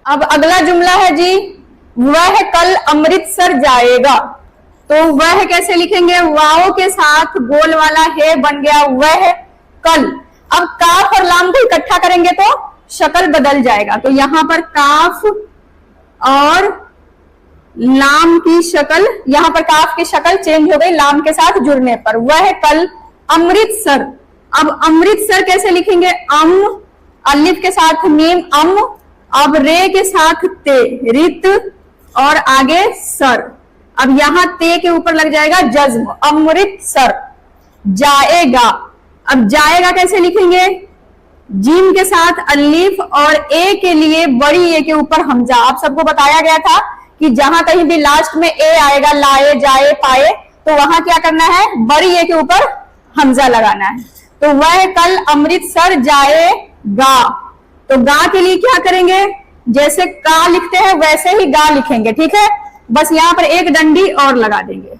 अब अगला जुमला है जी, वह कल अमृतसर जाएगा। तो वह कैसे लिखेंगे, वाओ के साथ गोल वाला है बन गया वह कल। अब काफ और लाम को इकट्ठा करेंगे तो शक्ल बदल जाएगा। तो यहां पर काफ और लाम की शक्ल, यहां पर काफ की शक्ल चेंज हो गई लाम के साथ जुड़ने पर। वह कल अमृतसर। अब अमृतसर कैसे लिखेंगे, अम, अलिफ के साथ मीम अम, अब रे के साथ ते रित और आगे सर। अब यहां ते के ऊपर लग जाएगा जज्म, अमृतसर। जाएगा, अब जाएगा कैसे लिखेंगे, जीम के साथ अलिफ और ए के लिए बड़ी ए के ऊपर हमजा। आप सबको बताया गया था कि जहां कहीं भी लास्ट में ए आएगा, लाए जाए पाए, तो वहां क्या करना है, बड़ी ए के ऊपर हमजा लगाना है। तो वह कल अमृतसर जाएगा। तो गा के लिए क्या करेंगे, जैसे का लिखते हैं वैसे ही गा लिखेंगे, ठीक है। बस यहां पर एक डंडी और लगा देंगे।